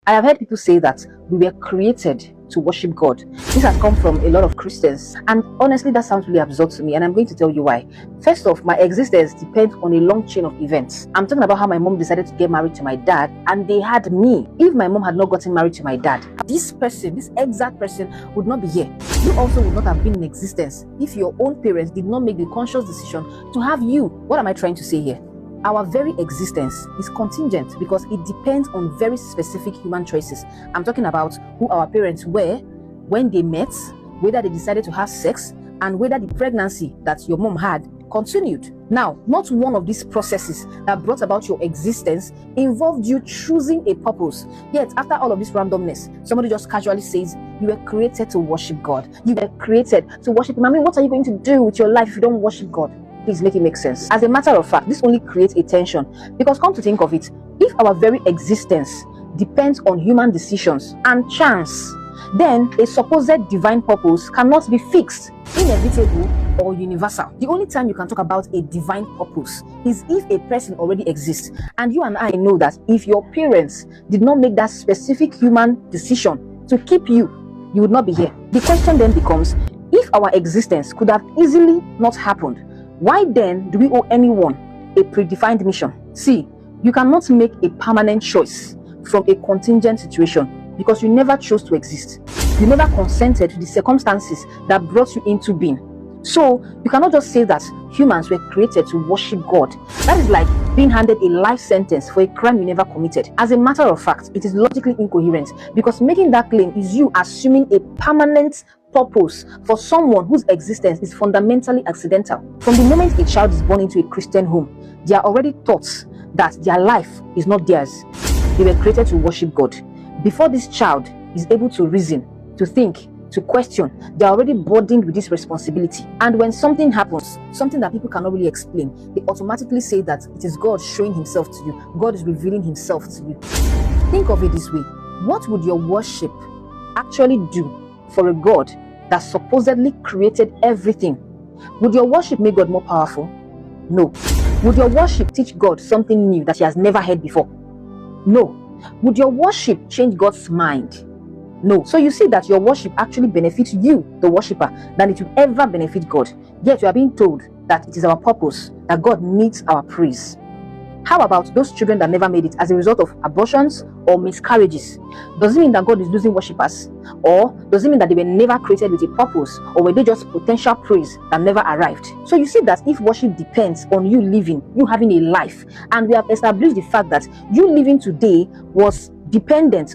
I have heard people say that we were created to worship God. This has come from a lot of Christians, and honestly that sounds really absurd to me, and I'm going to tell you why. First off, my existence depends on a long chain of events. I'm talking about how my mom decided to get married to my dad, and they had me. If my mom had not gotten married to my dad, this exact person would not be here. You also would not have been in existence if your own parents did not make the conscious decision to have you. What am I trying to say here? Our very existence is contingent because it depends on very specific human choices. I'm talking about who our parents were when they met, whether they decided to have sex, and whether the pregnancy that your mom had continued. Now, not one of these processes that brought about your existence involved you choosing a purpose. Yet, after all of this randomness, somebody just casually says, you were created to worship God. You were created to worship Him. I mean, what are you going to do with your life if you don't worship God? Please make it make sense. As a matter of fact, this only creates a tension, because come to think of it, if our very existence depends on human decisions and chance, then a supposed divine purpose cannot be fixed, inevitable, or universal. The only time you can talk about a divine purpose is if a person already exists. And you and I know that if your parents did not make that specific human decision to keep you, you would not be here. The question then becomes, if our existence could have easily not happened, why then do we owe anyone a predefined mission? See, you cannot make a permanent choice from a contingent situation because you never chose to exist. You never consented to the circumstances that brought you into being. So, you cannot just say that humans were created to worship God. That is like being handed a life sentence for a crime you never committed. As a matter of fact, it is logically incoherent because making that claim is you assuming a permanent purpose for someone whose existence is fundamentally accidental. From the moment a child is born into a Christian home, they are already taught that their life is not theirs. They were created to worship God. Before this child is able to reason, to think, to question, they are already burdened with this responsibility. And when something happens, something that people cannot really explain, they automatically say that it is God showing Himself to you. God is revealing Himself to you. Think of it this way. What would your worship actually do for a God that supposedly created everything? Would your worship make God more powerful? No. Would your worship teach God something new that He has never heard before? No. Would your worship change God's mind? No. So you see that your worship actually benefits you, the worshipper, than it will ever benefit God. Yet you are being told that it is our purpose, that God needs our praise. How about those children that never made it as a result of abortions or miscarriages? Does it mean that God is losing worshippers? Or does it mean that they were never created with a purpose? Or were they just potential praise that never arrived? So you see that if worship depends on you living, you having a life, and we have established the fact that you living today was dependent